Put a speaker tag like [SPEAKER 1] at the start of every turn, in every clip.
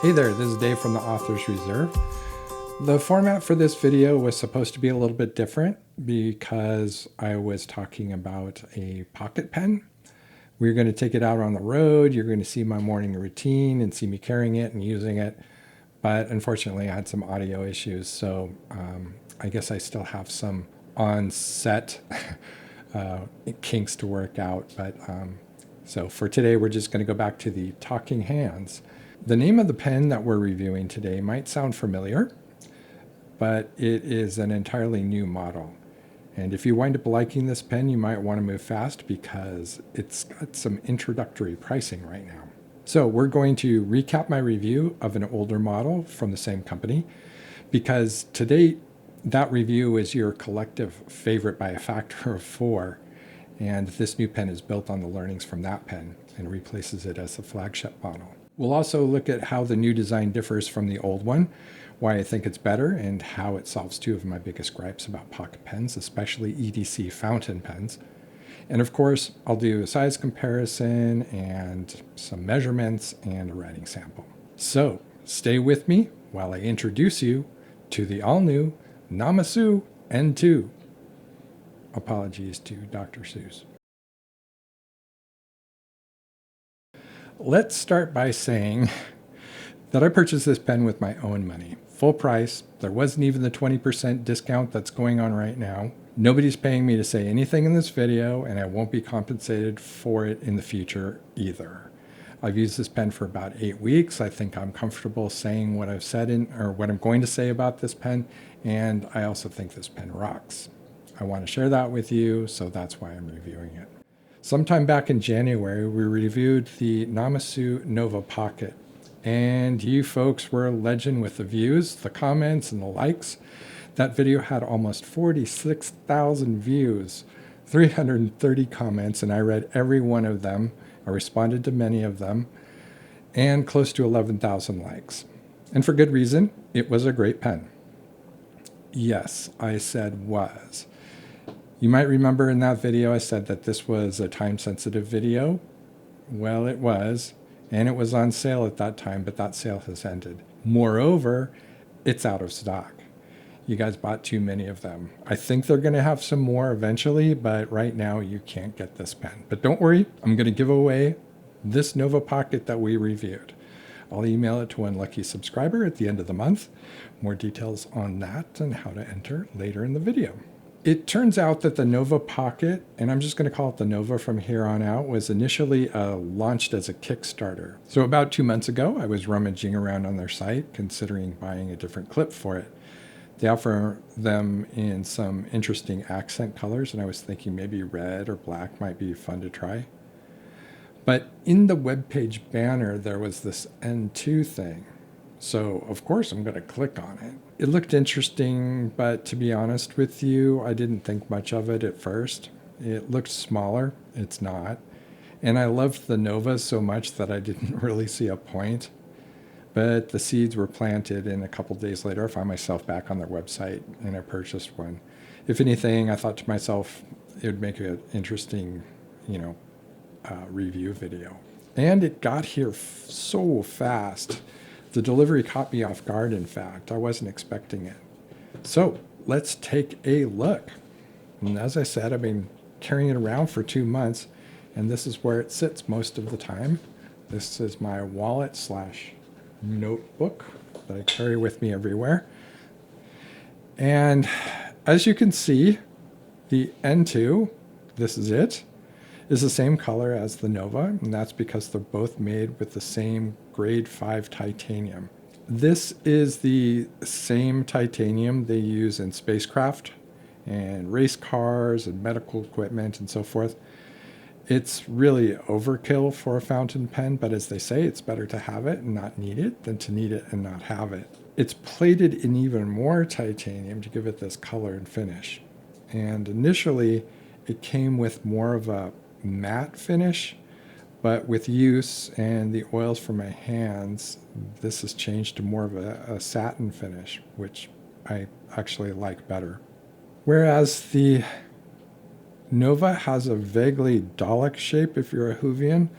[SPEAKER 1] Hey there, this is Dave from the Author's Reserve. The format for this video was supposed to be a little bit different because I was talking about a pocket pen. We're going to take it out on the road. You're going to see my morning routine and see me carrying it and using it. But unfortunately, I had some audio issues, so I guess I still have some on-set kinks to work out. But so for today, we're just going to go back to the talking hands. The name of the pen that we're reviewing today might sound familiar, but it is an entirely new model. And if you wind up liking this pen, you might want to move fast because it's got some introductory pricing right now. So we're going to recap my review of an older model from the same company because to date, that review is your collective favorite by a factor of 4. And this new pen is built on the learnings from that pen and replaces it as the flagship model. We'll also look at how the new design differs from the old one, why I think it's better, and how it solves 2 of my biggest gripes about pocket pens, especially EDC fountain pens. And of course, I'll do a size comparison and some measurements and a writing sample. So stay with me while I introduce you to the all-new Namisu N2. Apologies to Dr. Seuss. Let's start by saying that I purchased this pen with my own money. Full price. There wasn't even the 20% discount that's going on right now. Nobody's paying me to say anything in this video, and I won't be compensated for it in the future either. I've used this pen for about 8 weeks. I think I'm comfortable saying what I've said or what I'm going to say about this pen, and I also think this pen rocks. I want to share that with you, so that's why I'm reviewing it. Sometime back in January, we reviewed the Namisu Nova Pocket, and you folks were a legend with the views, the comments, and the likes. That video had almost 46,000 views, 330 comments, and I read every one of them. I responded to many of them, and close to 11,000 likes. And for good reason, it was a great pen. Yes, I said was. You might remember in that video I said that this was a time-sensitive video. Well, it was, and it was on sale at that time, but that sale has ended. Moreover, it's out of stock. You guys bought too many of them. I think they're going to have some more eventually, but right now you can't get this pen. But don't worry, I'm going to give away this Nova Pocket that we reviewed. I'll email it to one lucky subscriber at the end of the month. More details on that and how to enter later in the video. It turns out that the Nova Pocket, and I'm just going to call it the Nova from here on out, was initially launched as a Kickstarter. So about 2 months ago, I was rummaging around on their site, considering buying a different clip for it. They offer them in some interesting accent colors, and I was thinking maybe red or black might be fun to try. But in the webpage banner, there was this N2 thing. So, of course, I'm going to click on it. It looked interesting, but to be honest with you, I didn't think much of it at first. It looked smaller. It's not. And I loved the Nova so much that I didn't really see a point. But the seeds were planted, and a couple days later, I found myself back on their website, and I purchased one. If anything, I thought to myself, it would make an interesting, review video. And it got here so fast. The delivery caught me off guard, in fact. I wasn't expecting it. So let's take a look. And as I said, I've been carrying it around for 2 months, and this is where it sits most of the time. This is my wallet / notebook that I carry with me everywhere. And as you can see, the N2, this is it, is the same color as the Nova, and that's because they're both made with the same grade 5 titanium. This is the same titanium they use in spacecraft and race cars and medical equipment and so forth. It's really overkill for a fountain pen, but as they say, it's better to have it and not need it than to need it and not have it. It's plated in even more titanium to give it this color and finish. And initially, it came with more of a matte finish, but with use and the oils from my hands, this has changed to more of a satin finish, which I actually like better. Whereas the Nova has a vaguely Dalek shape if you're a Whovian,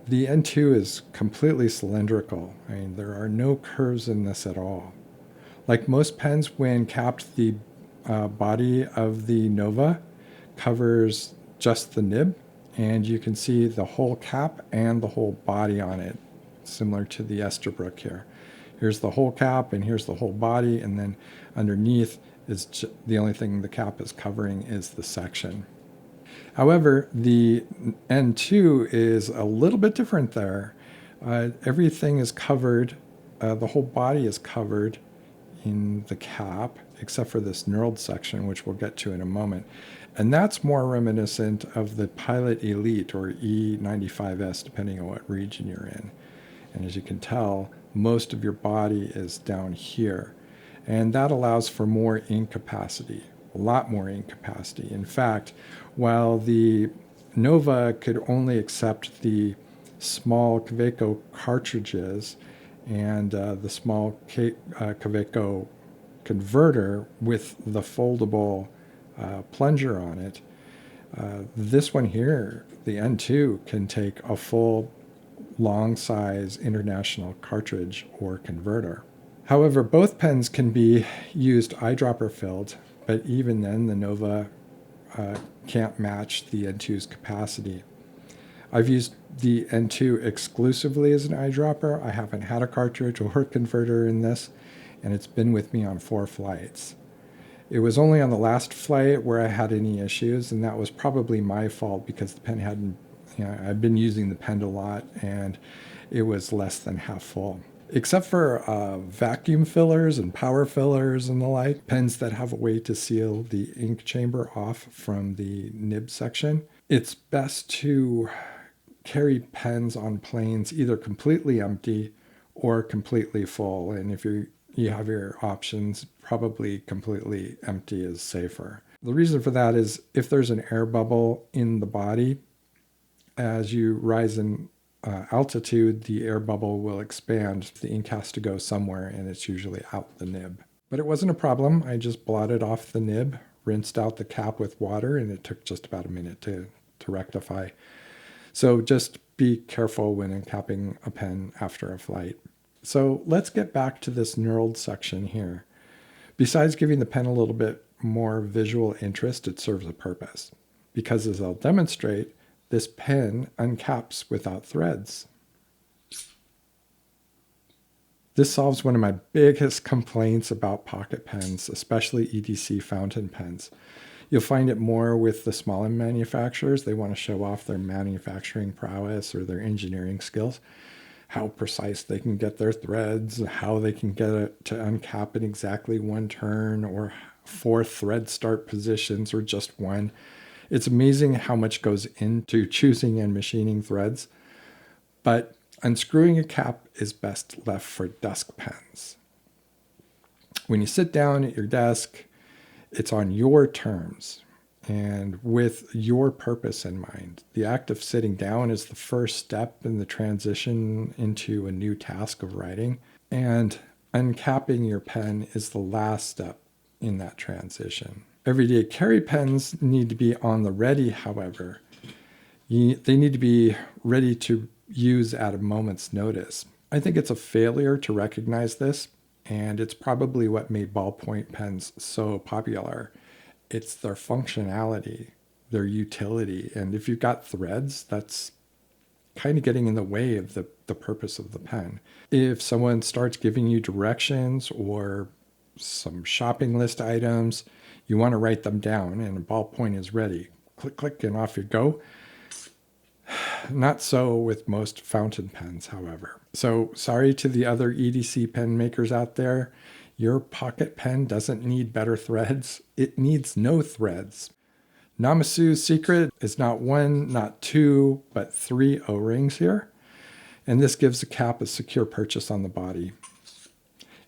[SPEAKER 1] The N2 is completely cylindrical. I mean, there are no curves in this at all. Like most pens, when capped, the body of the Nova covers just the nib, and you can see the whole cap and the whole body on it, similar to the Esterbrook here. Here's the whole cap, and here's the whole body, and then underneath is the only thing the cap is covering is the section. However, the N2 is a little bit different there. Everything is covered, the whole body is covered in the cap, except for this knurled section, which we'll get to in a moment. And that's more reminiscent of the Pilot Elite or E95S, depending on what region you're in. And as you can tell, most of your body is down here. And that allows for more ink capacity, a lot more ink capacity. In fact, while the Nova could only accept the small Kaweco cartridges and the small Kaweco converter with the foldable plunger on it, this one here, the N2, can take a full long size international cartridge or converter. However, both pens can be used eyedropper filled, but even then the Nova can't match the N2's capacity. I've used the N2 exclusively as an eyedropper. I haven't had a cartridge or a converter in this, and it's been with me on 4 flights. It was only on the last flight where I had any issues, and that was probably my fault because the pen hadn't, I've been using the pen a lot, and it was less than half full. Except for vacuum fillers and power fillers and the like, pens that have a way to seal the ink chamber off from the nib section, it's best to carry pens on planes either completely empty or completely full. And if you have your options, probably completely empty is safer. The reason for that is if there's an air bubble in the body, as you rise in altitude, the air bubble will expand. The ink has to go somewhere, and it's usually out the nib. But it wasn't a problem. I just blotted off the nib, rinsed out the cap with water, and it took just about a minute to rectify. So just be careful when uncapping a pen after a flight. So let's get back to this knurled section here. Besides giving the pen a little bit more visual interest, it serves a purpose. Because as I'll demonstrate, this pen uncaps without threads. This solves one of my biggest complaints about pocket pens, especially EDC fountain pens. You'll find it more with the smaller manufacturers. They want to show off their manufacturing prowess or their engineering skills, how precise they can get their threads, how they can get it to uncap in exactly 1 turn or 4 thread start positions or just 1. It's amazing how much goes into choosing and machining threads, but unscrewing a cap is best left for desk pens. When you sit down at your desk, it's on your terms and with your purpose in mind. The act of sitting down is the first step in the transition into a new task of writing, and uncapping your pen is the last step in that transition. Everyday carry pens need to be on the ready, however. They need to be ready to use at a moment's notice. I think it's a failure to recognize this, and it's probably what made ballpoint pens so popular. It's their functionality, their utility, and if you've got threads, that's kind of getting in the way of the purpose of the pen. If someone starts giving you directions or some shopping list items, you want to write them down, and a ballpoint is ready. Click, click, and off you go. Not so with most fountain pens, however. So sorry to the other EDC pen makers out there. Your pocket pen doesn't need better threads. It needs no threads. Namisu's secret is not 1, not 2, but 3 O-rings here. And this gives the cap a secure purchase on the body.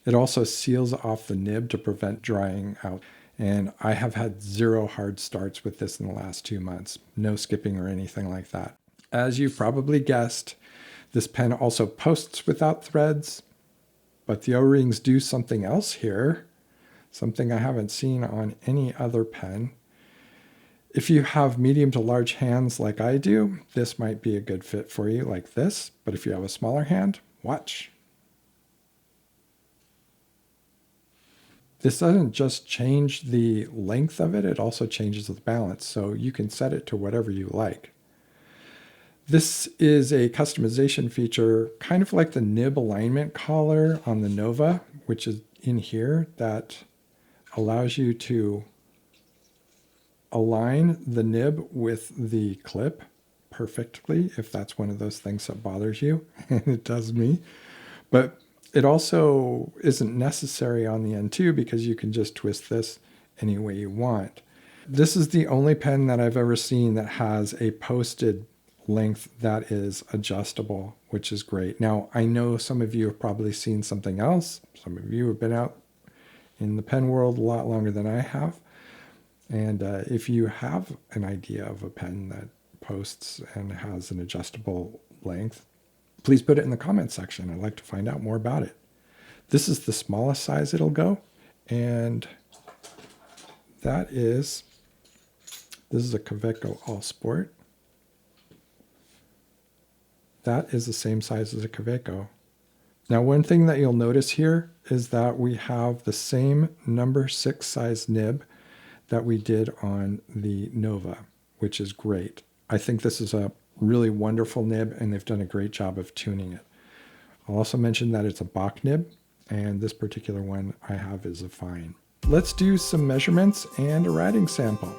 [SPEAKER 1] It also seals off the nib to prevent drying out. And I have had 0 hard starts with this in the last 2 months. No skipping or anything like that. As you've probably guessed, this pen also posts without threads, but the O-rings do something else here, something I haven't seen on any other pen. If you have medium to large hands like I do, this might be a good fit for you like this. But if you have a smaller hand, watch. This doesn't just change the length of it, it also changes the balance. So you can set it to whatever you like. This is a customization feature, kind of like the nib alignment collar on the Nova, which is in here, that allows you to align the nib with the clip perfectly, if that's one of those things that bothers you, and it does me. But it also isn't necessary on the N2 because you can just twist this any way you want. This is the only pen that I've ever seen that has a posted length that is adjustable, which is great. Now, I know some of you have probably seen something else. Some of you have been out in the pen world a lot longer than I have. And if you have an idea of a pen that posts and has an adjustable length, please put it in the comments section. I'd like to find out more about it. This is the smallest size it'll go. And this is a Kaweco All Sport. That is the same size as a Kaweco. Now, one thing that you'll notice here is that we have the same number 6 size nib that we did on the Nova, which is great. I think this is a really wonderful nib, and they've done a great job of tuning it. I'll also mention that it's a Bach nib, and this particular one I have is a fine. Let's do some measurements and a writing sample.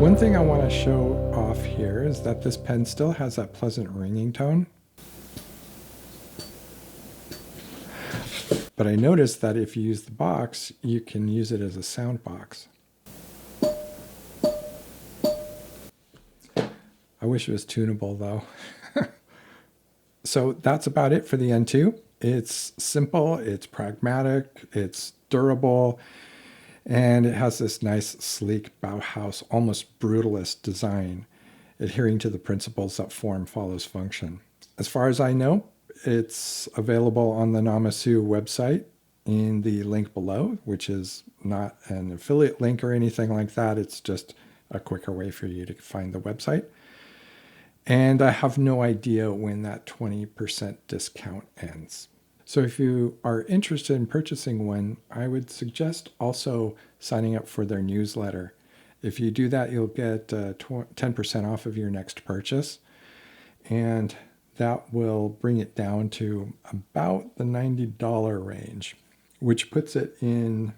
[SPEAKER 1] One thing I want to show off here is that this pen still has that pleasant ringing tone. But I noticed that if you use the box, you can use it as a sound box. I wish it was tunable though. So that's about it for the N2. It's simple, it's pragmatic, it's durable, and it has this nice, sleek Bauhaus, almost brutalist design, adhering to the principles that form follows function. As far as I know, it's available on the Namisu website in the link below, which is not an affiliate link or anything like that. It's just a quicker way for you to find the website. And I have no idea when that 20% discount ends. So if you are interested in purchasing one, I would suggest also signing up for their newsletter. If you do that, you'll get 10% off of your next purchase. And that will bring it down to about the $90 range, which puts it in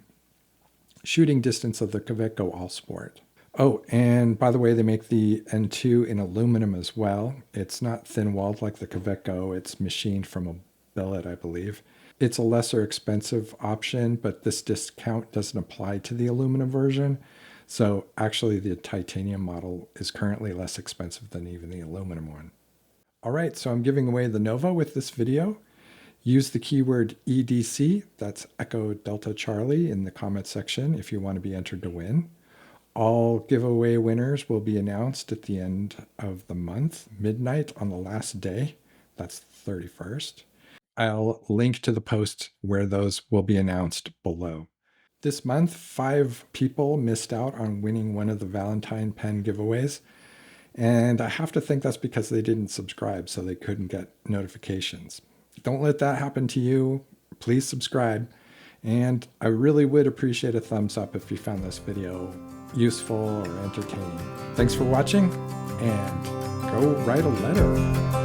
[SPEAKER 1] shooting distance of the Kaweco All-Sport. Oh, and by the way, they make the N2 in aluminum as well. It's not thin-walled like the Kaweco. It's machined from a billet, I believe. It's a lesser expensive option, but this discount doesn't apply to the aluminum version. So actually the titanium model is currently less expensive than even the aluminum one. All right, so I'm giving away the Nova with this video. Use the keyword EDC, that's Echo Delta Charlie, in the comment section if you want to be entered to win. All giveaway winners will be announced at the end of the month, midnight on the last day. That's the 31st. I'll link to the post where those will be announced below. This month, 5 people missed out on winning one of the Valentine pen giveaways. And I have to think that's because they didn't subscribe, so they couldn't get notifications. Don't let that happen to you. Please subscribe. And I really would appreciate a thumbs up if you found this video useful or entertaining. Thanks for watching, and go write a letter.